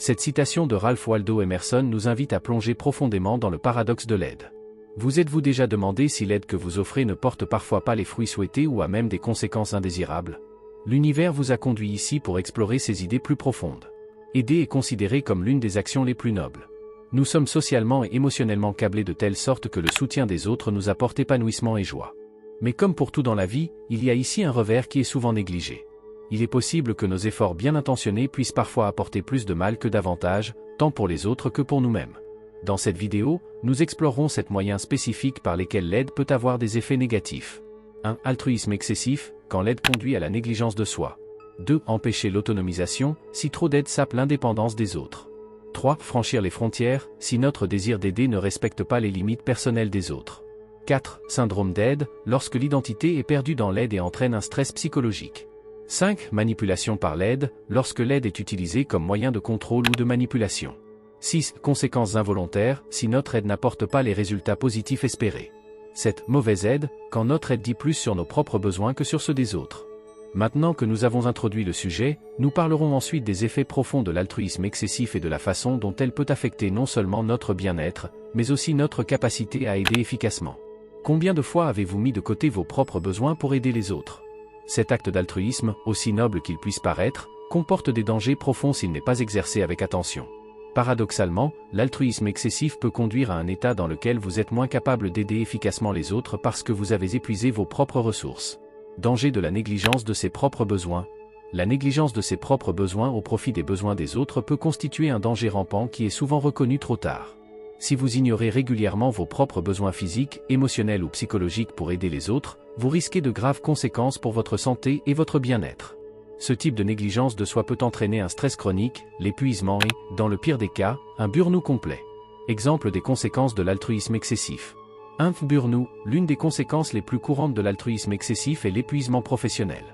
Cette citation de Ralph Waldo Emerson nous invite à plonger profondément dans le paradoxe de l'aide. Vous êtes-vous déjà demandé si l'aide que vous offrez ne porte parfois pas les fruits souhaités ou a même des conséquences indésirables? L'univers vous a conduit ici pour explorer ces idées plus profondes. Aider est considéré comme l'une des actions les plus nobles. Nous sommes socialement et émotionnellement câblés de telle sorte que le soutien des autres nous apporte épanouissement et joie. Mais comme pour tout dans la vie, il y a ici un revers qui est souvent négligé. Il est possible que nos efforts bien intentionnés puissent parfois apporter plus de mal que d'avantages, tant pour les autres que pour nous-mêmes. Dans cette vidéo, nous explorerons 7 moyens spécifiques par lesquels l'aide peut avoir des effets négatifs. 1. Altruisme excessif, quand l'aide conduit à la négligence de soi. 2. Empêcher l'autonomisation, si trop d'aide sape l'indépendance des autres. 3. Franchir les frontières, si notre désir d'aider ne respecte pas les limites personnelles des autres. 4. Syndrome d'aide, lorsque l'identité est perdue dans l'aide et entraîne un stress psychologique. 5. Manipulation par l'aide, lorsque l'aide est utilisée comme moyen de contrôle ou de manipulation. 6. Conséquences involontaires, si notre aide n'apporte pas les résultats positifs espérés. 7. Mauvaise aide, quand notre aide dit plus sur nos propres besoins que sur ceux des autres. Maintenant que nous avons introduit le sujet, nous parlerons ensuite des effets profonds de l'altruisme excessif et de la façon dont elle peut affecter non seulement notre bien-être, mais aussi notre capacité à aider efficacement. Combien de fois avez-vous mis de côté vos propres besoins pour aider les autres? Cet acte d'altruisme, aussi noble qu'il puisse paraître, comporte des dangers profonds s'il n'est pas exercé avec attention. Paradoxalement, l'altruisme excessif peut conduire à un état dans lequel vous êtes moins capable d'aider efficacement les autres parce que vous avez épuisé vos propres ressources. Danger de la négligence de ses propres besoins. La négligence de ses propres besoins au profit des besoins des autres peut constituer un danger rampant qui est souvent reconnu trop tard. Si vous ignorez régulièrement vos propres besoins physiques, émotionnels ou psychologiques pour aider les autres, vous risquez de graves conséquences pour votre santé et votre bien-être. Ce type de négligence de soi peut entraîner un stress chronique, l'épuisement et, dans le pire des cas, un burn-out complet. Exemple des conséquences de l'altruisme excessif. 1. Burn-out, l'une des conséquences les plus courantes de l'altruisme excessif est l'épuisement professionnel.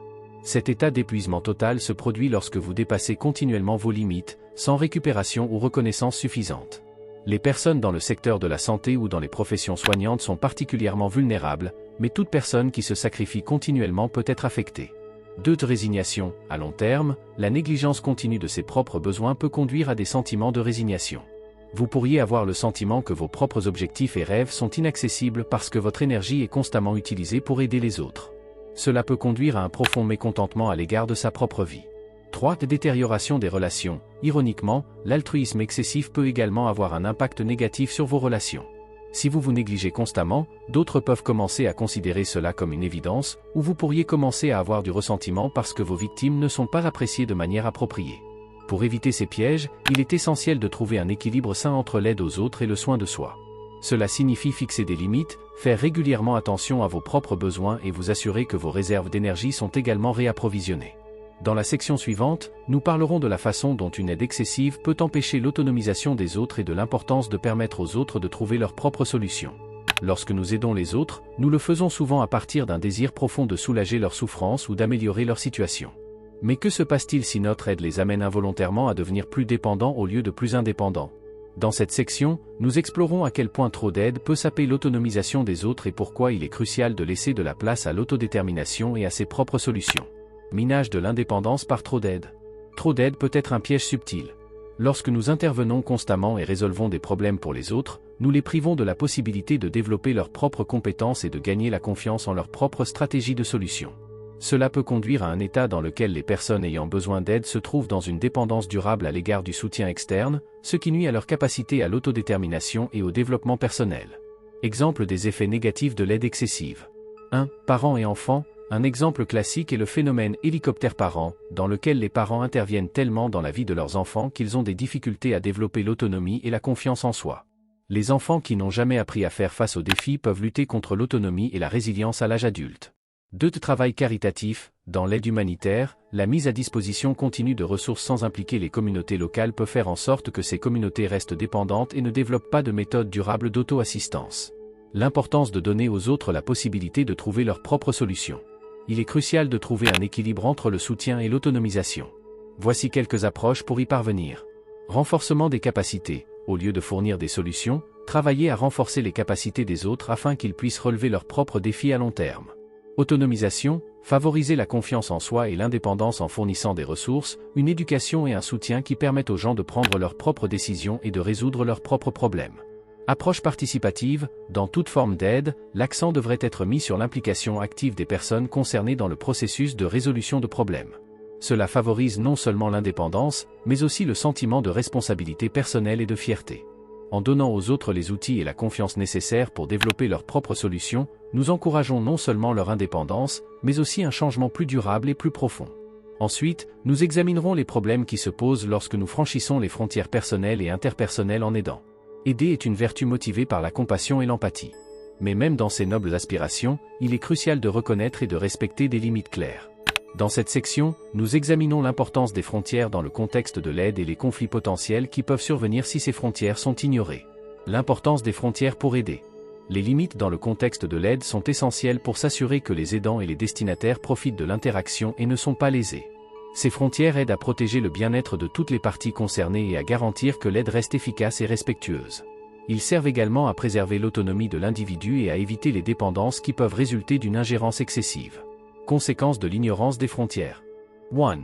Cet état d'épuisement total se produit lorsque vous dépassez continuellement vos limites, sans récupération ou reconnaissance suffisante. Les personnes dans le secteur de la santé ou dans les professions soignantes sont particulièrement vulnérables, mais toute personne qui se sacrifie continuellement peut être affectée. 2. Résignation, à long terme, la négligence continue de ses propres besoins peut conduire à des sentiments de résignation. Vous pourriez avoir le sentiment que vos propres objectifs et rêves sont inaccessibles parce que votre énergie est constamment utilisée pour aider les autres. Cela peut conduire à un profond mécontentement à l'égard de sa propre vie. 3. Détérioration des relations. Ironiquement, l'altruisme excessif peut également avoir un impact négatif sur vos relations. Si vous vous négligez constamment, d'autres peuvent commencer à considérer cela comme une évidence, ou vous pourriez commencer à avoir du ressentiment parce que vos victimes ne sont pas appréciées de manière appropriée. Pour éviter ces pièges, il est essentiel de trouver un équilibre sain entre l'aide aux autres et le soin de soi. Cela signifie fixer des limites, faire régulièrement attention à vos propres besoins et vous assurer que vos réserves d'énergie sont également réapprovisionnées. Dans la section suivante, nous parlerons de la façon dont une aide excessive peut empêcher l'autonomisation des autres et de l'importance de permettre aux autres de trouver leurs propres solutions. Lorsque nous aidons les autres, nous le faisons souvent à partir d'un désir profond de soulager leur souffrance ou d'améliorer leur situation. Mais que se passe-t-il si notre aide les amène involontairement à devenir plus dépendants au lieu de plus indépendants? Dans cette section, nous explorons à quel point trop d'aide peut saper l'autonomisation des autres et pourquoi il est crucial de laisser de la place à l'autodétermination et à ses propres solutions. Minage de l'indépendance par trop d'aide. Trop d'aide peut être un piège subtil. Lorsque nous intervenons constamment et résolvons des problèmes pour les autres, nous les privons de la possibilité de développer leurs propres compétences et de gagner la confiance en leur propre stratégie de solution. Cela peut conduire à un état dans lequel les personnes ayant besoin d'aide se trouvent dans une dépendance durable à l'égard du soutien externe, ce qui nuit à leur capacité à l'autodétermination et au développement personnel. Exemple des effets négatifs de l'aide excessive. 1. Parents et enfants. Un exemple classique est le phénomène hélicoptère-parent, dans lequel les parents interviennent tellement dans la vie de leurs enfants qu'ils ont des difficultés à développer l'autonomie et la confiance en soi. Les enfants qui n'ont jamais appris à faire face aux défis peuvent lutter contre l'autonomie et la résilience à l'âge adulte. 2. Travail caritatif. Dans l'aide humanitaire, la mise à disposition continue de ressources sans impliquer les communautés locales peut faire en sorte que ces communautés restent dépendantes et ne développent pas de méthodes durables d'auto-assistance. L'importance de donner aux autres la possibilité de trouver leurs propres solutions. Il est crucial de trouver un équilibre entre le soutien et l'autonomisation. Voici quelques approches pour y parvenir. Renforcement des capacités. Au lieu de fournir des solutions, travaillez à renforcer les capacités des autres afin qu'ils puissent relever leurs propres défis à long terme. Autonomisation, favoriser la confiance en soi et l'indépendance en fournissant des ressources, une éducation et un soutien qui permettent aux gens de prendre leurs propres décisions et de résoudre leurs propres problèmes. Approche participative, dans toute forme d'aide, l'accent devrait être mis sur l'implication active des personnes concernées dans le processus de résolution de problèmes. Cela favorise non seulement l'indépendance, mais aussi le sentiment de responsabilité personnelle et de fierté. En donnant aux autres les outils et la confiance nécessaires pour développer leurs propres solutions, nous encourageons non seulement leur indépendance, mais aussi un changement plus durable et plus profond. Ensuite, nous examinerons les problèmes qui se posent lorsque nous franchissons les frontières personnelles et interpersonnelles en aidant. Aider est une vertu motivée par la compassion et l'empathie. Mais même dans ces nobles aspirations, il est crucial de reconnaître et de respecter des limites claires. Dans cette section, nous examinons l'importance des frontières dans le contexte de l'aide et les conflits potentiels qui peuvent survenir si ces frontières sont ignorées. L'importance des frontières pour aider. Les limites dans le contexte de l'aide sont essentielles pour s'assurer que les aidants et les destinataires profitent de l'interaction et ne sont pas lésés. Ces frontières aident à protéger le bien-être de toutes les parties concernées et à garantir que l'aide reste efficace et respectueuse. Ils servent également à préserver l'autonomie de l'individu et à éviter les dépendances qui peuvent résulter d'une ingérence excessive. Conséquences de l'ignorance des frontières. 1.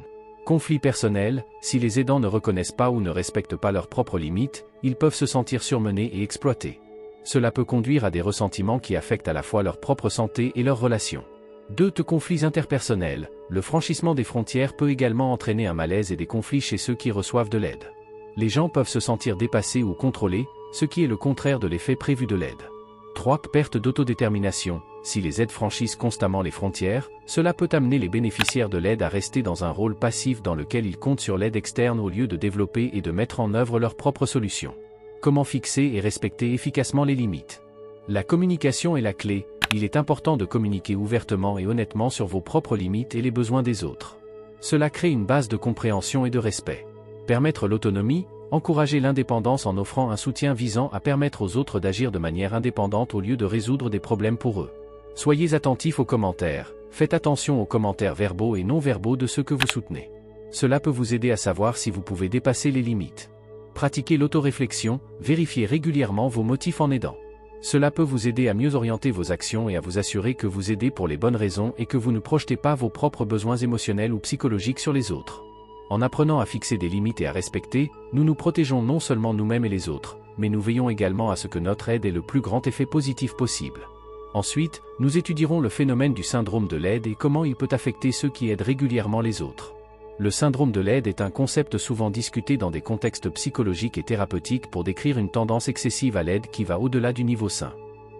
Conflit personnel, si les aidants ne reconnaissent pas ou ne respectent pas leurs propres limites, ils peuvent se sentir surmenés et exploités. Cela peut conduire à des ressentiments qui affectent à la fois leur propre santé et leurs relations. 2. Conflits interpersonnels, le franchissement des frontières peut également entraîner un malaise et des conflits chez ceux qui reçoivent de l'aide. Les gens peuvent se sentir dépassés ou contrôlés, ce qui est le contraire de l'effet prévu de l'aide. 3. Perte d'autodétermination, si les aides franchissent constamment les frontières, cela peut amener les bénéficiaires de l'aide à rester dans un rôle passif dans lequel ils comptent sur l'aide externe au lieu de développer et de mettre en œuvre leurs propres solutions. Comment fixer et respecter efficacement les limites? La communication est la clé. Il est important de communiquer ouvertement et honnêtement sur vos propres limites et les besoins des autres. Cela crée une base de compréhension et de respect. Permettre l'autonomie, encourager l'indépendance en offrant un soutien visant à permettre aux autres d'agir de manière indépendante au lieu de résoudre des problèmes pour eux. Soyez attentifs aux commentaires, faites attention aux commentaires verbaux et non verbaux de ceux que vous soutenez. Cela peut vous aider à savoir si vous pouvez dépasser les limites. Pratiquez l'autoréflexion, vérifiez régulièrement vos motifs en aidant. Cela peut vous aider à mieux orienter vos actions et à vous assurer que vous aidez pour les bonnes raisons et que vous ne projetez pas vos propres besoins émotionnels ou psychologiques sur les autres. En apprenant à fixer des limites et à respecter, nous nous protégeons non seulement nous-mêmes et les autres, mais nous veillons également à ce que notre aide ait le plus grand effet positif possible. Ensuite, nous étudierons le phénomène du syndrome de l'aide et comment il peut affecter ceux qui aident régulièrement les autres. Le syndrome de l'aide est un concept souvent discuté dans des contextes psychologiques et thérapeutiques pour décrire une tendance excessive à l'aide qui va au-delà du niveau sain.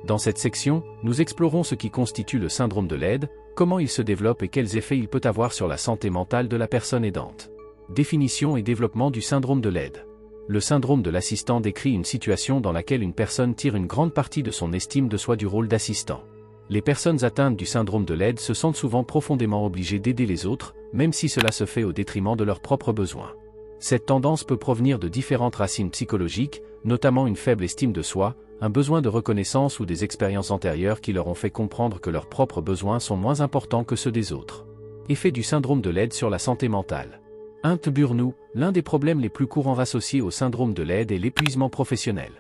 Dans cette section, nous explorons ce qui constitue le syndrome de l'aide, comment il se développe et quels effets il peut avoir sur la santé mentale de la personne aidante. Définition et développement du syndrome de l'aide. Le syndrome de l'assistant décrit une situation dans laquelle une personne tire une grande partie de son estime de soi du rôle d'assistant. Les personnes atteintes du syndrome de l'aide se sentent souvent profondément obligées d'aider les autres, même si cela se fait au détriment de leurs propres besoins. Cette tendance peut provenir de différentes racines psychologiques, notamment une faible estime de soi, un besoin de reconnaissance ou des expériences antérieures qui leur ont fait comprendre que leurs propres besoins sont moins importants que ceux des autres. Effet du syndrome de l'aide sur la santé mentale. Burn-out, l'un des problèmes les plus courants associés au syndrome de l'aide est l'épuisement professionnel.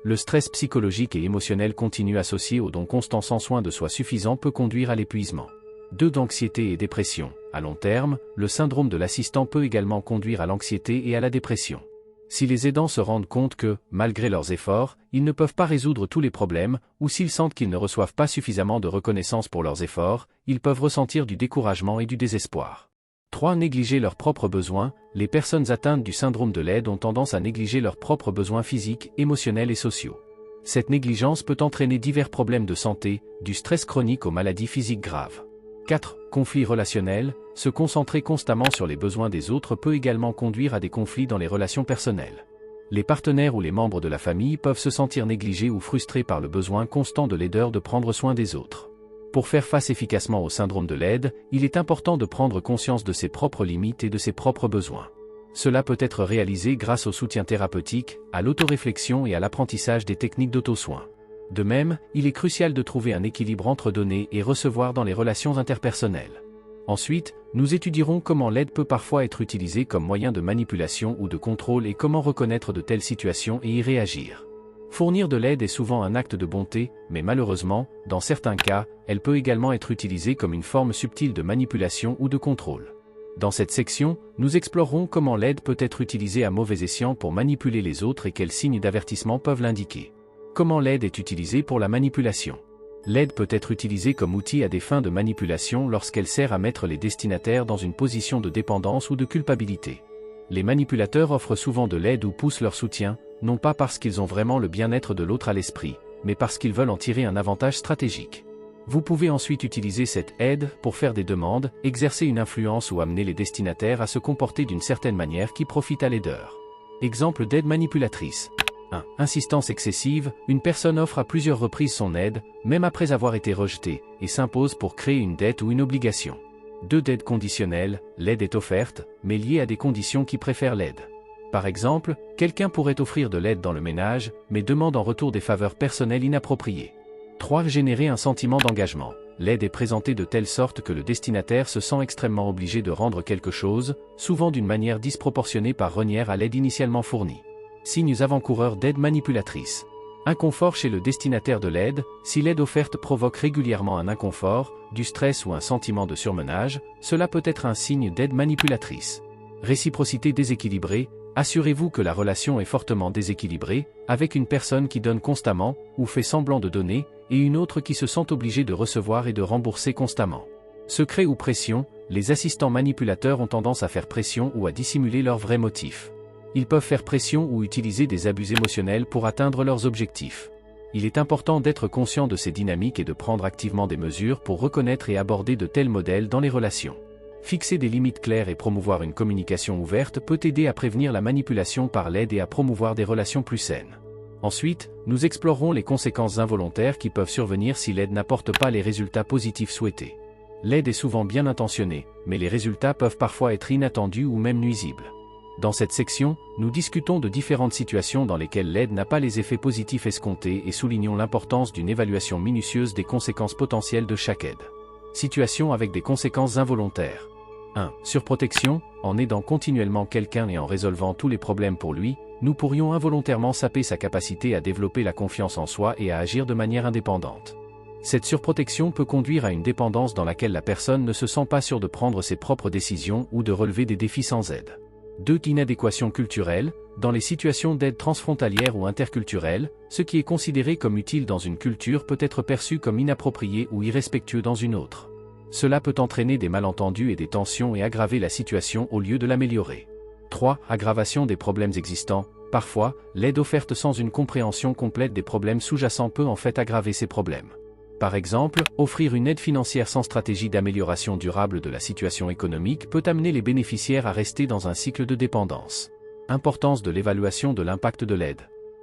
Le stress psychologique et émotionnel continu associé au don constant sans soin de soi suffisant peut conduire à l'épuisement. 2. D'anxiété et dépression. À long terme, le syndrome de l'assistant peut également conduire à l'anxiété et à la dépression. Si les aidants se rendent compte que, malgré leurs efforts, ils ne peuvent pas résoudre tous les problèmes, ou s'ils sentent qu'ils ne reçoivent pas suffisamment de reconnaissance pour leurs efforts, ils peuvent ressentir du découragement et du désespoir. 3. Négliger leurs propres besoins. Les personnes atteintes du syndrome de l'aide ont tendance à négliger leurs propres besoins physiques, émotionnels et sociaux. Cette négligence peut entraîner divers problèmes de santé, du stress chronique aux maladies physiques graves. 4. Conflits relationnels. Se concentrer constamment sur les besoins des autres peut également conduire à des conflits dans les relations personnelles. Les partenaires ou les membres de la famille peuvent se sentir négligés ou frustrés par le besoin constant de l'aideur de prendre soin des autres. Pour faire face efficacement au syndrome de l'aide, il est important de prendre conscience de ses propres limites et de ses propres besoins. Cela peut être réalisé grâce au soutien thérapeutique, à l'autoréflexion et à l'apprentissage des techniques d'auto-soin. De même, il est crucial de trouver un équilibre entre donner et recevoir dans les relations interpersonnelles. Ensuite, nous étudierons comment l'aide peut parfois être utilisée comme moyen de manipulation ou de contrôle et comment reconnaître de telles situations et y réagir. Fournir de l'aide est souvent un acte de bonté, mais malheureusement, dans certains cas, elle peut également être utilisée comme une forme subtile de manipulation ou de contrôle. Dans cette section, nous explorerons comment l'aide peut être utilisée à mauvais escient pour manipuler les autres et quels signes d'avertissement peuvent l'indiquer. Comment l'aide est utilisée pour la manipulation. L'aide peut être utilisée comme outil à des fins de manipulation lorsqu'elle sert à mettre les destinataires dans une position de dépendance ou de culpabilité. Les manipulateurs offrent souvent de l'aide ou poussent leur soutien, non pas parce qu'ils ont vraiment le bien-être de l'autre à l'esprit, mais parce qu'ils veulent en tirer un avantage stratégique. Vous pouvez ensuite utiliser cette aide pour faire des demandes, exercer une influence ou amener les destinataires à se comporter d'une certaine manière qui profite à l'aideur. Exemple d'aide manipulatrice. 1. Insistance excessive, une personne offre à plusieurs reprises son aide, même après avoir été rejetée, et s'impose pour créer une dette ou une obligation. 2. D'aide conditionnelle, l'aide est offerte, mais liée à des conditions qui préfèrent l'aide. Par exemple, quelqu'un pourrait offrir de l'aide dans le ménage, mais demande en retour des faveurs personnelles inappropriées. 3. Générer un sentiment d'engagement. L'aide est présentée de telle sorte que le destinataire se sent extrêmement obligé de rendre quelque chose, souvent d'une manière disproportionnée par renière à l'aide initialement fournie. Signes avant-coureurs d'aide manipulatrice. Inconfort chez le destinataire de l'aide, si l'aide offerte provoque régulièrement un inconfort, du stress ou un sentiment de surmenage, cela peut être un signe d'aide manipulatrice. Réciprocité déséquilibrée, assurez-vous que la relation est fortement déséquilibrée, avec une personne qui donne constamment, ou fait semblant de donner, et une autre qui se sent obligée de recevoir et de rembourser constamment. Secret ou pression, les assistants manipulateurs ont tendance à faire pression ou à dissimuler leurs vrais motifs. Ils peuvent faire pression ou utiliser des abus émotionnels pour atteindre leurs objectifs. Il est important d'être conscient de ces dynamiques et de prendre activement des mesures pour reconnaître et aborder de tels modèles dans les relations. Fixer des limites claires et promouvoir une communication ouverte peut aider à prévenir la manipulation par l'aide et à promouvoir des relations plus saines. Ensuite, nous explorerons les conséquences involontaires qui peuvent survenir si l'aide n'apporte pas les résultats positifs souhaités. L'aide est souvent bien intentionnée, mais les résultats peuvent parfois être inattendus ou même nuisibles. Dans cette section, nous discutons de différentes situations dans lesquelles l'aide n'a pas les effets positifs escomptés et soulignons l'importance d'une évaluation minutieuse des conséquences potentielles de chaque aide. Situation avec des conséquences involontaires. 1. Surprotection, en aidant continuellement quelqu'un et en résolvant tous les problèmes pour lui, nous pourrions involontairement saper sa capacité à développer la confiance en soi et à agir de manière indépendante. Cette surprotection peut conduire à une dépendance dans laquelle la personne ne se sent pas sûre de prendre ses propres décisions ou de relever des défis sans aide. 2. Inadéquation culturelle, dans les situations d'aide transfrontalière ou interculturelle, ce qui est considéré comme utile dans une culture peut être perçu comme inapproprié ou irrespectueux dans une autre. Cela peut entraîner des malentendus et des tensions et aggraver la situation au lieu de l'améliorer. 3. Aggravation des problèmes existants. Parfois, l'aide offerte sans une compréhension complète des problèmes sous-jacents peut en fait aggraver ces problèmes. Par exemple, offrir une aide financière sans stratégie d'amélioration durable de la situation économique peut amener les bénéficiaires à rester dans un cycle de dépendance. Importance de l'évaluation de l'impact de l'aide.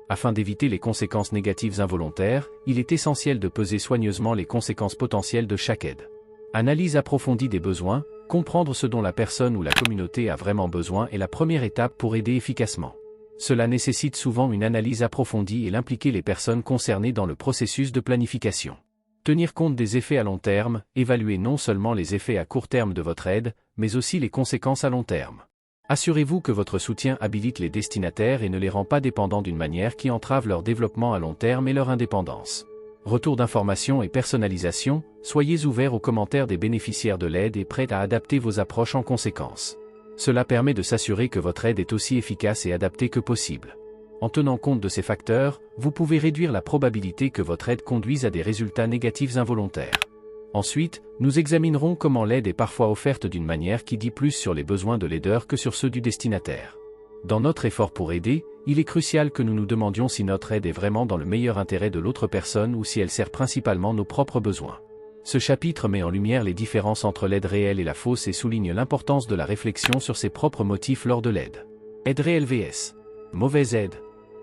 Afin d'éviter les conséquences négatives involontaires, il est essentiel de peser soigneusement les conséquences potentielles de chaque aide. Analyse approfondie des besoins, comprendre ce dont la personne ou la communauté a vraiment besoin est la première étape pour aider efficacement. Cela nécessite souvent une analyse approfondie et l'impliquer les personnes concernées dans le processus de planification. Tenir compte des effets à long terme, évaluer non seulement les effets à court terme de votre aide, mais aussi les conséquences à long terme. Assurez-vous que votre soutien habilite les destinataires et ne les rend pas dépendants d'une manière qui entrave leur développement à long terme et leur indépendance. Retour d'information et personnalisation, soyez ouverts aux commentaires des bénéficiaires de l'aide et prêts à adapter vos approches en conséquence. Cela permet de s'assurer que votre aide est aussi efficace et adaptée que possible. En tenant compte de ces facteurs, vous pouvez réduire la probabilité que votre aide conduise à des résultats négatifs involontaires. Ensuite, nous examinerons comment l'aide est parfois offerte d'une manière qui dit plus sur les besoins de l'aideur que sur ceux du destinataire. Dans notre effort pour aider, il est crucial que nous nous demandions si notre aide est vraiment dans le meilleur intérêt de l'autre personne ou si elle sert principalement nos propres besoins. Ce chapitre met en lumière les différences entre l'aide réelle et la fausse et souligne l'importance de la réflexion sur ses propres motifs lors de l'aide. Aide réelle vs. Mauvaise aide.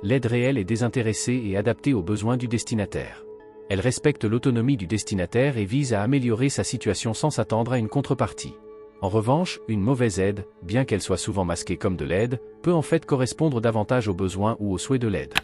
L'aide réelle est désintéressée et adaptée aux besoins du destinataire. Elle respecte l'autonomie du destinataire et vise à améliorer sa situation sans s'attendre à une contrepartie. En revanche, une mauvaise aide, bien qu'elle soit souvent masquée comme de l'aide, peut en fait correspondre davantage aux besoins ou aux souhaits de l'aide.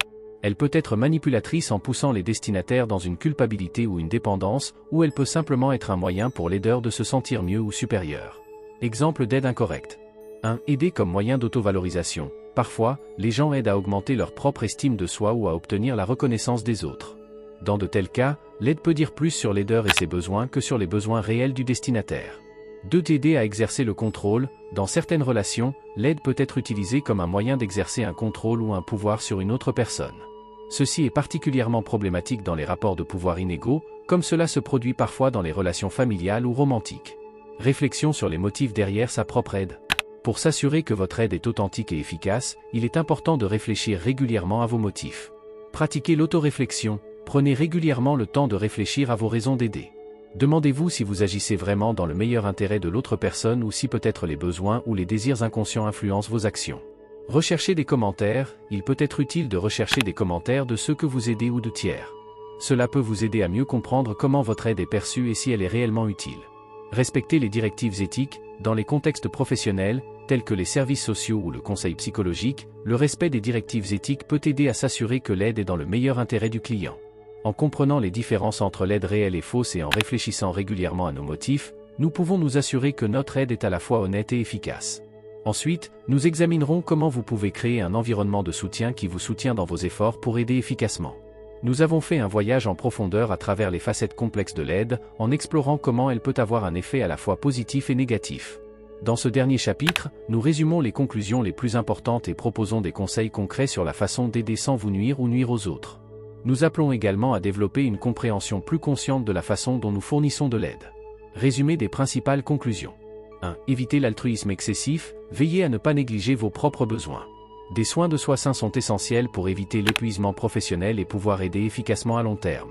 Elle peut être manipulatrice en poussant les destinataires dans une culpabilité ou une dépendance, ou elle peut simplement être un moyen pour l'aideur de se sentir mieux ou supérieur. Exemple d'aide incorrecte. 1. Aider comme moyen d'autovalorisation. Parfois, les gens aident à augmenter leur propre estime de soi ou à obtenir la reconnaissance des autres. Dans de tels cas, l'aide peut dire plus sur l'aideur et ses besoins que sur les besoins réels du destinataire. 2. T'aider à exercer le contrôle. Dans certaines relations, l'aide peut être utilisée comme un moyen d'exercer un contrôle ou un pouvoir sur une autre personne. Ceci est particulièrement problématique dans les rapports de pouvoir inégaux, comme cela se produit parfois dans les relations familiales ou romantiques. Réflexion sur les motifs derrière sa propre aide. Pour s'assurer que votre aide est authentique et efficace, il est important de réfléchir régulièrement à vos motifs. Pratiquez l'autoréflexion. Prenez régulièrement le temps de réfléchir à vos raisons d'aider. Demandez-vous si vous agissez vraiment dans le meilleur intérêt de l'autre personne ou si peut-être les besoins ou les désirs inconscients influencent vos actions. Recherchez des commentaires. Il peut être utile de rechercher des commentaires de ceux que vous aidez ou de tiers. Cela peut vous aider à mieux comprendre comment votre aide est perçue et si elle est réellement utile. Respectez les directives éthiques. Dans les contextes professionnels, tels que les services sociaux ou le conseil psychologique, le respect des directives éthiques peut aider à s'assurer que l'aide est dans le meilleur intérêt du client. En comprenant les différences entre l'aide réelle et fausse et en réfléchissant régulièrement à nos motifs, nous pouvons nous assurer que notre aide est à la fois honnête et efficace. Ensuite, nous examinerons comment vous pouvez créer un environnement de soutien qui vous soutient dans vos efforts pour aider efficacement. Nous avons fait un voyage en profondeur à travers les facettes complexes de l'aide, en explorant comment elle peut avoir un effet à la fois positif et négatif. Dans ce dernier chapitre, nous résumons les conclusions les plus importantes et proposons des conseils concrets sur la façon d'aider sans vous nuire ou nuire aux autres. Nous appelons également à développer une compréhension plus consciente de la façon dont nous fournissons de l'aide. Résumé des principales conclusions. 1. Évitez l'altruisme excessif. Veillez à ne pas négliger vos propres besoins. Des soins de soi sains sont essentiels pour éviter l'épuisement professionnel et pouvoir aider efficacement à long terme.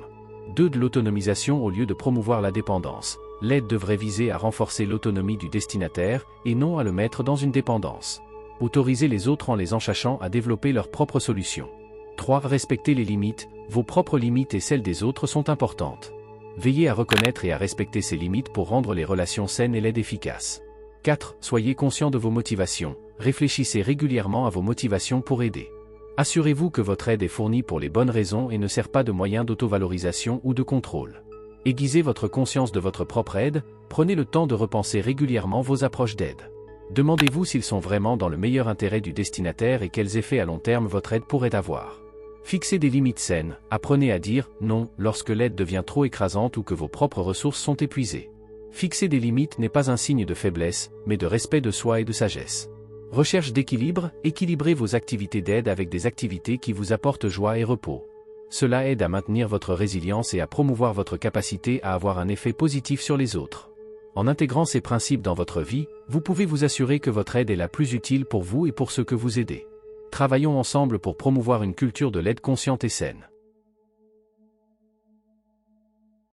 2. De l'autonomisation au lieu de promouvoir la dépendance. L'aide devrait viser à renforcer l'autonomie du destinataire et non à le mettre dans une dépendance. Autorisez les autres en les enchâchant à développer leurs propres solutions. 3. Respectez les limites. Vos propres limites et celles des autres sont importantes. Veillez à reconnaître et à respecter ces limites pour rendre les relations saines et l'aide efficace. 4. Soyez conscient de vos motivations. Réfléchissez régulièrement à vos motivations pour aider. Assurez-vous que votre aide est fournie pour les bonnes raisons et ne sert pas de moyen d'autovalorisation ou de contrôle. Aiguisez votre conscience de votre propre aide. Prenez le temps de repenser régulièrement vos approches d'aide. Demandez-vous s'ils sont vraiment dans le meilleur intérêt du destinataire et quels effets à long terme votre aide pourrait avoir. Fixez des limites saines. Apprenez à dire « non » lorsque l'aide devient trop écrasante ou que vos propres ressources sont épuisées. Fixer des limites n'est pas un signe de faiblesse, mais de respect de soi et de sagesse. Recherche d'équilibre. Équilibrez vos activités d'aide avec des activités qui vous apportent joie et repos. Cela aide à maintenir votre résilience et à promouvoir votre capacité à avoir un effet positif sur les autres. En intégrant ces principes dans votre vie, vous pouvez vous assurer que votre aide est la plus utile pour vous et pour ceux que vous aidez. Travaillons ensemble pour promouvoir une culture de l'aide consciente et saine.